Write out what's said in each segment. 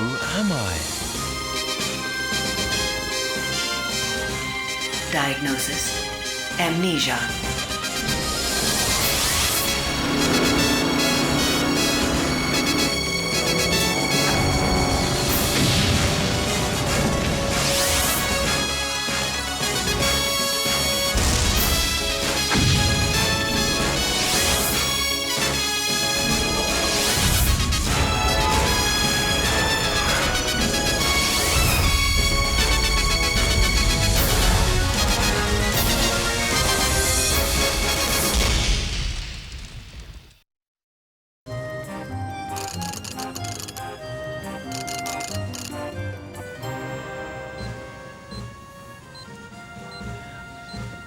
am I? Diagnosis: amnesia.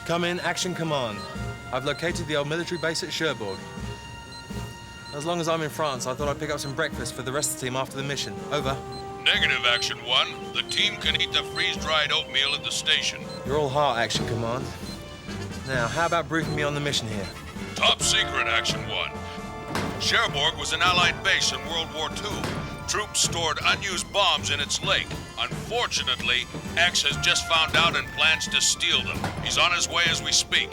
Come in, Action Command. I've located the old military base at Cherbourge. As long as I'm in France, I thought I'd pick up some breakfast for the rest of the team after the mission. Over. Negative, Action 1. The team can eat the freeze-dried oatmeal at the station. You're all heart, Action Command. Now, how about briefing me on the mission here? Top secret, Action 1. Cherbourge was an Allied base in World War II. Troops stored unused bombs in its lake. Unfortunately, X has just found out and plans to steal them. He's on his way as we speak.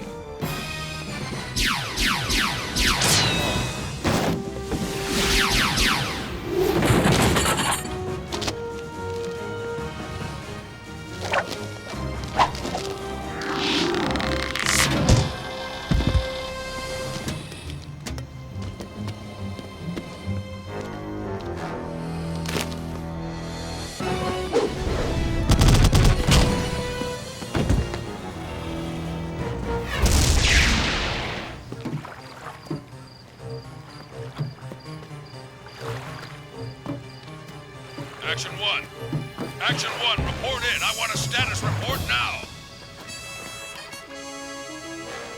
Action 1. Action 1, report in. I want a status report now.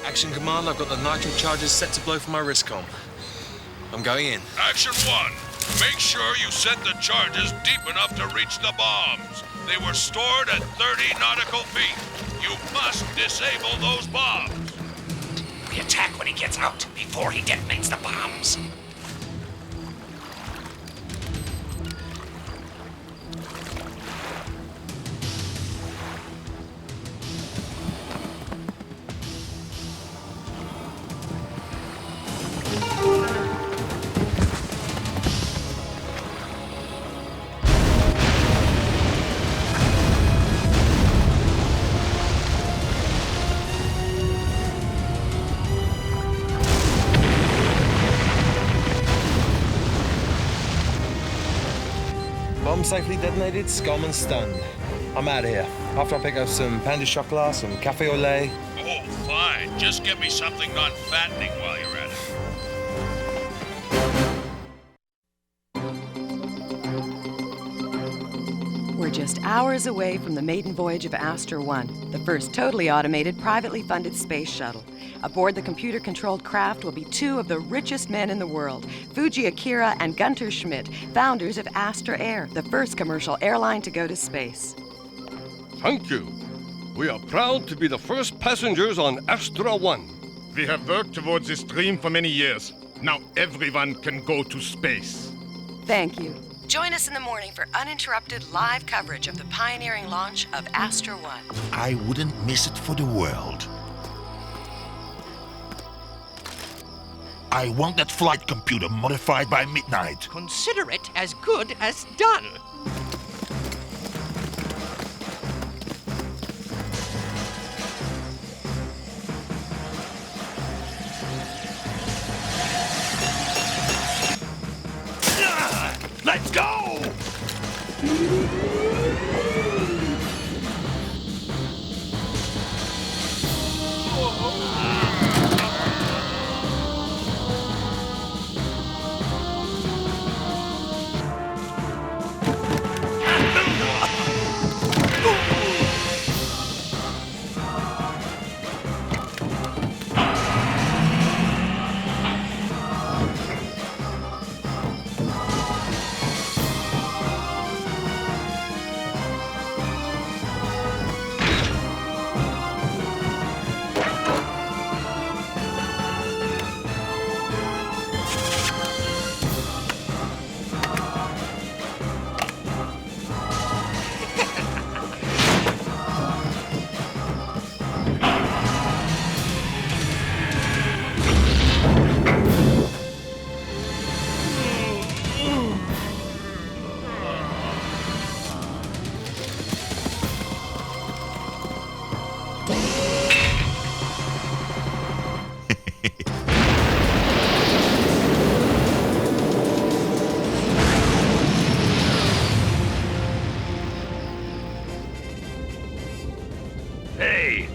Action Command, I've got the nitro charges set to blow for my wristcom. I'm going in. Action 1. Make sure you set the charges deep enough to reach the bombs. They were stored at 30 nautical feet. You must disable those bombs. We attack when he gets out, before he detonates the bombs. Bomb safely detonated, Skullman stunned. I'm out of here. After I pick up some pain de chocolat, some café au lait. Oh, fine. Just get me something non-fattening while you're at it. We're just hours away from the maiden voyage of Aster 1, the first totally automated, privately funded space shuttle. Aboard the computer-controlled craft will be two of the richest men in the world, Fuji Akira and Gunter Schmidt, founders of Aster Air, the first commercial airline to go to space. Thank you. We are proud to be the first passengers on Astra 1. We have worked towards this dream for many years. Now everyone can go to space. Thank you. Join us in the morning for uninterrupted live coverage of the pioneering launch of Aster 1. I wouldn't miss it for the world. I want that flight computer modified by midnight. Consider it as good as done. Let's go!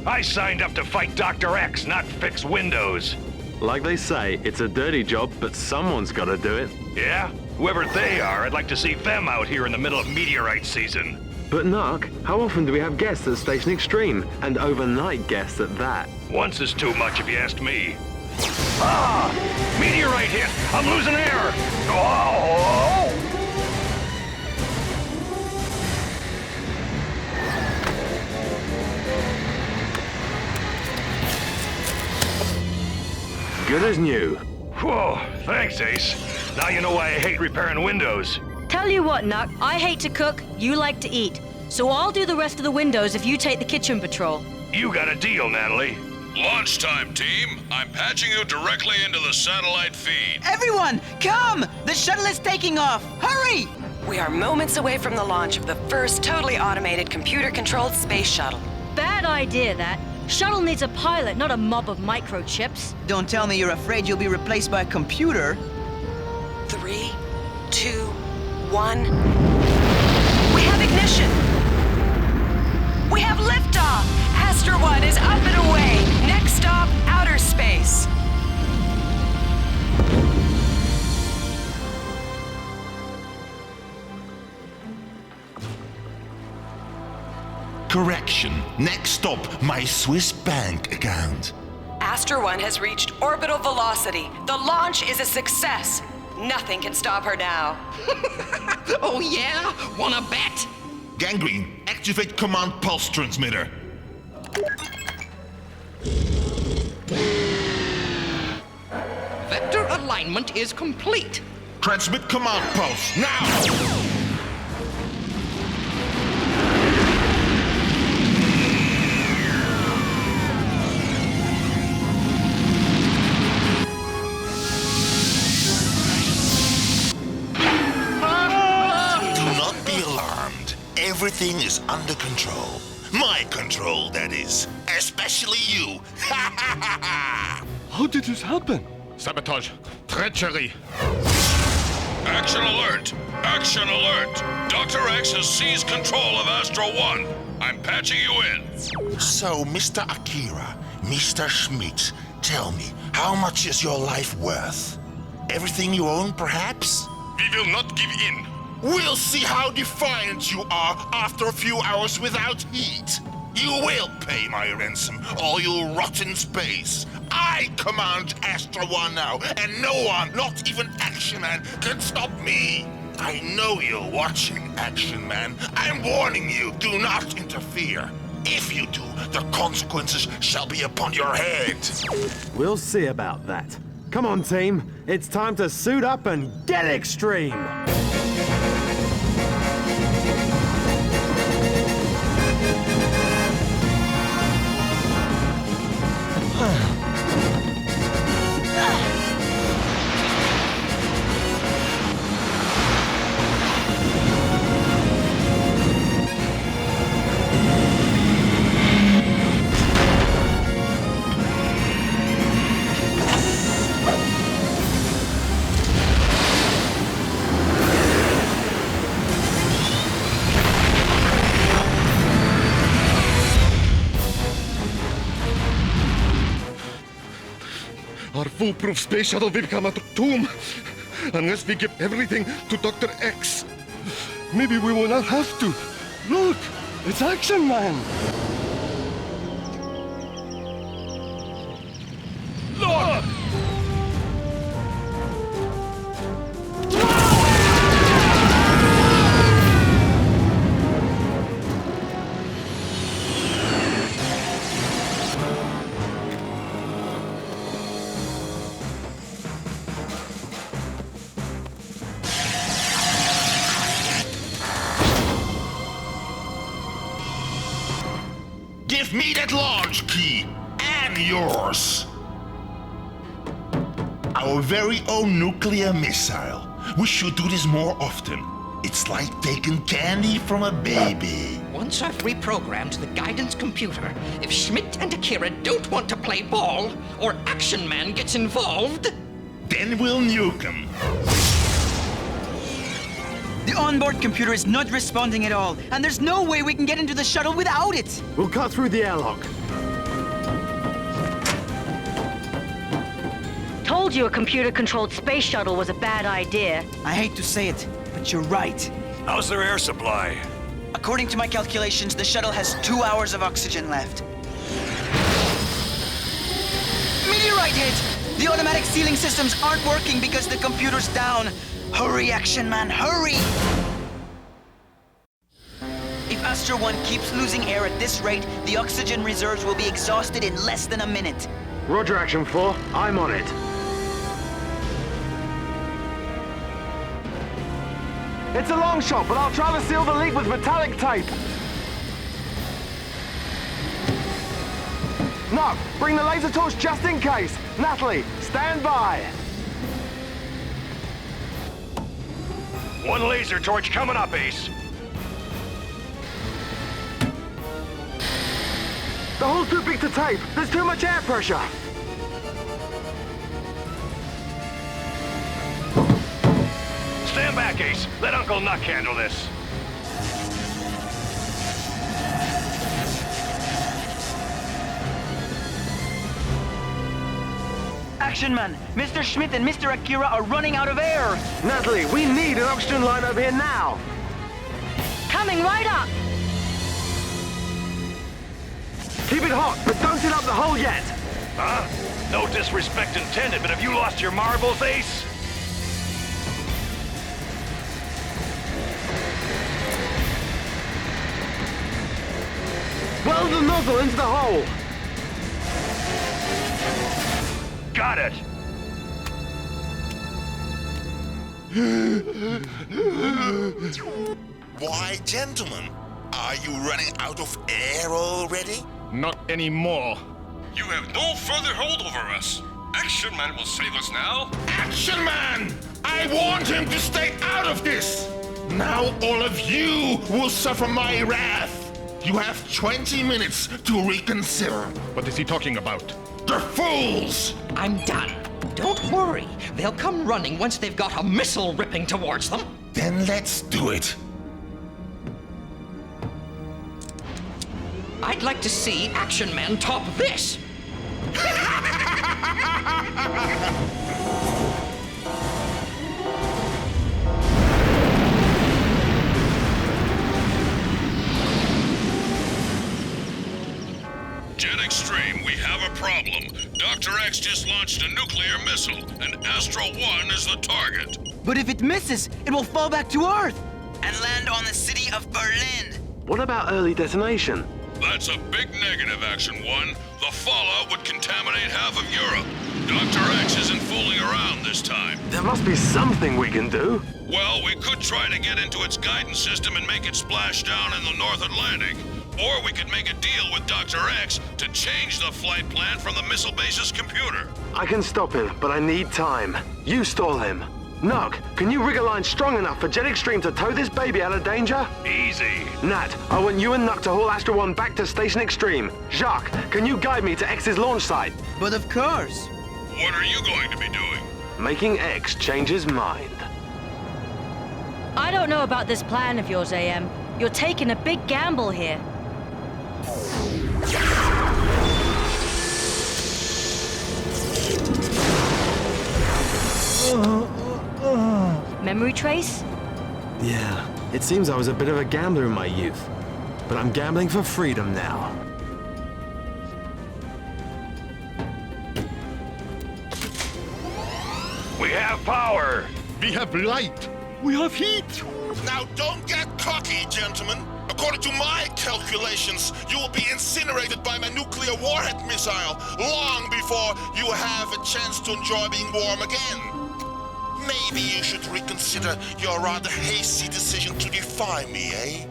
I signed up to fight Dr. X, not fix windows. Like they say, it's a dirty job, but someone's got to do it. Yeah? Whoever they are, I'd like to see them out here in the middle of meteorite season. But Narc, how often do we have guests at Station Extreme? And overnight guests at that? Once is too much if you ask me. Ah! Meteorite hit! I'm losing air! Oh! Good as new. Whoa, thanks, Ace. Now you know why I hate repairing windows. Tell you what, Nuck, I hate to cook, you like to eat. So I'll do the rest of the windows if you take the kitchen patrol. You got a deal, Natalie. Launch time, team. I'm patching you directly into the satellite feed. Everyone, come! The shuttle is taking off. Hurry! We are moments away from the launch of the first totally automated computer-controlled space shuttle. Bad idea, that. Shuttle needs a pilot, not a mob of microchips. Don't tell me you're afraid you'll be replaced by a computer. 3, 2, 1. We have ignition! We have liftoff! Astra 1 is up and away! Next stop, outer space! Correction. Next stop, my Swiss bank account. Astra 1 has reached orbital velocity. The launch is a success. Nothing can stop her now. Oh yeah? Wanna bet? Gangrene, activate command pulse transmitter. Vector alignment is complete. Transmit command pulse, now! Everything is under control. My control, that is. Especially you. How did this happen? Sabotage. Treachery. Action alert! Action alert! Dr. X has seized control of Astra 1. I'm patching you in. So, Mr. Akira, Mr. Schmidt, tell me, how much is your life worth? Everything you own, perhaps? We will not give in. We'll see how defiant you are after a few hours without heat. You will pay my ransom, all you rotten space. I command Astra 1 now, and no one, not even Action Man, can stop me. I know you're watching, Action Man. I'm warning you, do not interfere. If you do, the consequences shall be upon your head. We'll see about that. Come on, team. It's time to suit up and get extreme. Our foolproof space shuttle will become a tomb unless we give everything to Dr. X. Maybe we will not have to. Look, it's Action Man. Look! Give me that launch key, and yours. Our very own nuclear missile. We should do this more often. It's like taking candy from a baby. Once I've reprogrammed the guidance computer, if Schmidt and Akira don't want to play ball, or Action Man gets involved... Then we'll nuke him. The onboard computer is not responding at all, and there's no way we can get into the shuttle without it. We'll cut through the airlock. told you a computer-controlled space shuttle was a bad idea. I hate to say it, but you're right. How's their air supply? According to my calculations, the shuttle has 2 hours of oxygen left. Meteorite hit! The automatic sealing systems aren't working because the computer's down. Hurry, Action Man, hurry! If Astra 1 keeps losing air at this rate, the oxygen reserves will be exhausted in less than a minute. Roger, Action 4. I'm on it. It's a long shot, but I'll try to seal the leak with metallic tape. No, bring the laser torch just in case. Natalie, stand by. One laser torch coming up, Ace. The hole's too big to tape. There's too much air pressure. Stand back, Ace. Let Uncle Nuck handle this. Action Man, Mr. Schmidt and Mr. Akira are running out of air. Natalie, we need an oxygen line over here now. Coming right up! Keep it hot, but don't seal up the hole yet. Huh? No disrespect intended, but have you lost your marbles, Ace? Weld the nozzle into the hole. Got it. Why, gentlemen, are you running out of air already? Not anymore. You have no further hold over us. Action Man will save us now. Action Man! I warned him to stay out of this! Now all of you will suffer my wrath! You have 20 minutes to reconsider. What is he talking about? The fools! I'm done. Don't worry. They'll come running once they've got a missile ripping towards them. Then let's do it. I'd like to see Action Man top this. Jet Extreme, we have a problem. Dr. X just launched a nuclear missile, and Astro 1 is the target. But if it misses, it will fall back to Earth and land on the city of Berlin. What about early detonation? That's a big negative, Action 1. The fallout would contaminate half of Europe. Dr. X isn't fooling around this time. There must be something we can do. Well, we could try to get into its guidance system and make it splash down in the North Atlantic. Or we could make a deal with Dr. X to change the flight plan from the missile base's computer. I can stop him, but I need time. You stall him. Nug, can you rig a line strong enough for Jet Extreme to tow this baby out of danger? Easy. Nat, I want you and Nuck to haul Astra 1 back to Station Extreme. Jacques, can you guide me to X's launch site? But of course. What are you going to be doing? Making X change his mind. I don't know about this plan of yours, AM. You're taking a big gamble here. Memory trace? Yeah, it seems I was a bit of a gambler in my youth. But I'm gambling for freedom now. We have power. We have light. We have heat. Now don't get cocky, gentlemen. According to my calculations, you will be incinerated by my nuclear warhead missile long before you have a chance to enjoy being warm again. Maybe you should reconsider your rather hasty decision to defy me, eh?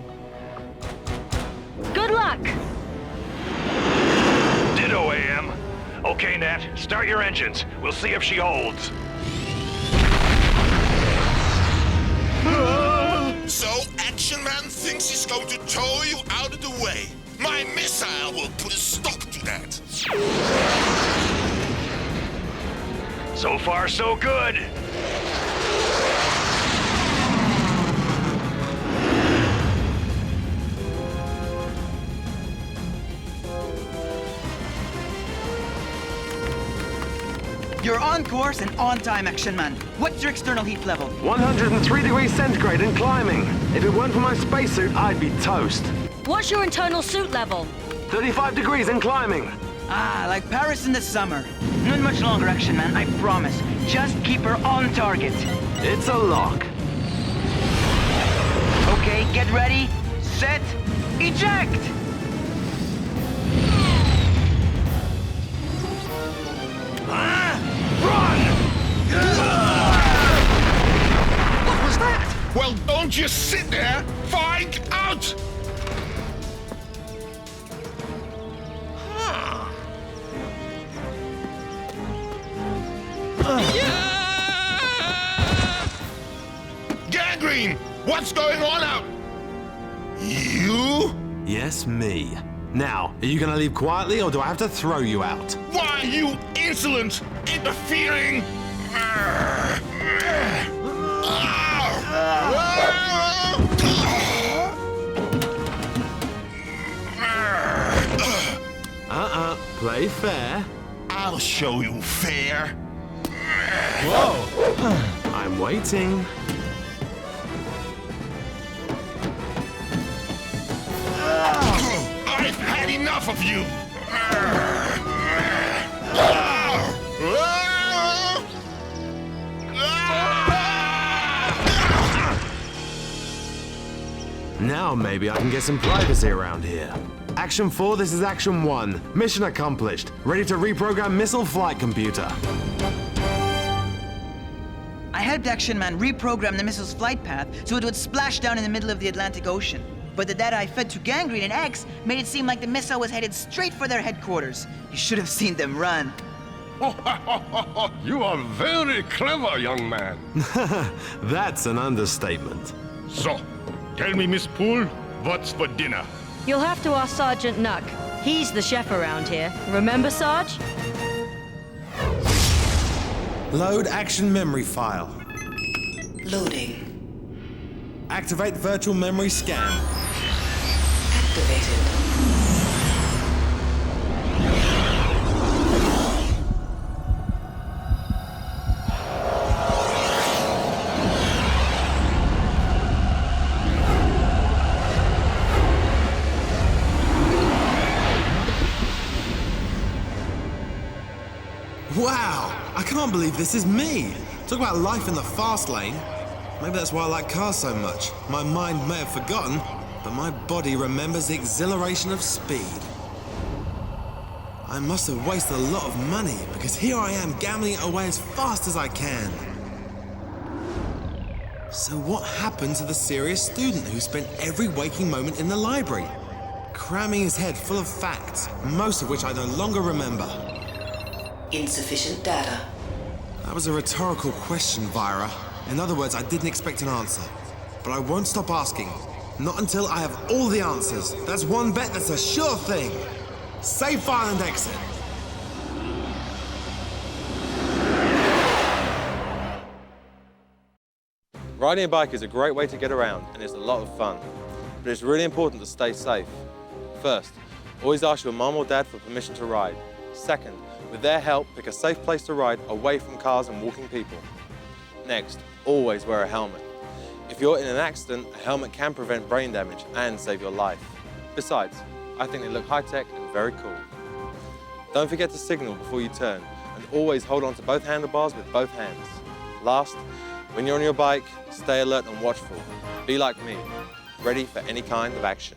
Good luck! Ditto, AM. Okay, Nat, start your engines. We'll see if she holds. So Action Man thinks he's going to tow you out of the way. My missile will put a stop to that. So far, so good. You're on course and on time, Action Man. What's your external heat level? 103 degrees centigrade and climbing. If it weren't for my spacesuit, I'd be toast. What's your internal suit level? 35 degrees and climbing. Ah, like Paris in the summer. Not much longer, Action Man, I promise. Just keep her on target. It's a lock. Okay, get ready, set, eject! What was that? Well, don't just sit there. Find out! Gangrene! What's going on out? You? Yes, me. Now, are you gonna leave quietly or do I have to throw you out? Why, you insolent, interfering... Play fair. I'll show you fair. Whoa! I'm waiting. I've had enough of you! Now maybe I can get some privacy around here. Action 4, this is Action 1. Mission accomplished. Ready to reprogram missile flight computer. I helped Action Man reprogram the missile's flight path so it would splash down in the middle of the Atlantic Ocean. But the data I fed to Gangrene and X made it seem like the missile was headed straight for their headquarters. You should have seen them run. You are very clever, young man. That's an understatement. So, tell me, Miss Poole, what's for dinner? You'll have to ask Sergeant Nuck. He's the chef around here. Remember, Sarge? Load action memory file. Loading. Activate virtual memory scan. Activated. Wow! I can't believe this is me! Talk about life in the fast lane. Maybe that's why I like cars so much. My mind may have forgotten, but my body remembers the exhilaration of speed. I must have wasted a lot of money, because here I am gambling it away as fast as I can. So what happened to the serious student who spent every waking moment in the library, cramming his head full of facts, most of which I no longer remember? Insufficient data. That was a rhetorical question, Vira. In other words, I didn't expect an answer. But I won't stop asking. Not until I have all the answers. That's one bet that's a sure thing. Save file and exit. Riding a bike is a great way to get around, and it's a lot of fun. But it's really important to stay safe. First, always ask your mom or dad for permission to ride. Second, with their help, pick a safe place to ride away from cars and walking people. Next, always wear a helmet. If you're in an accident, a helmet can prevent brain damage and save your life. Besides, I think they look high-tech and very cool. Don't forget to signal before you turn, and always hold on to both handlebars with both hands. Last, when you're on your bike, stay alert and watchful. Be like me, ready for any kind of action.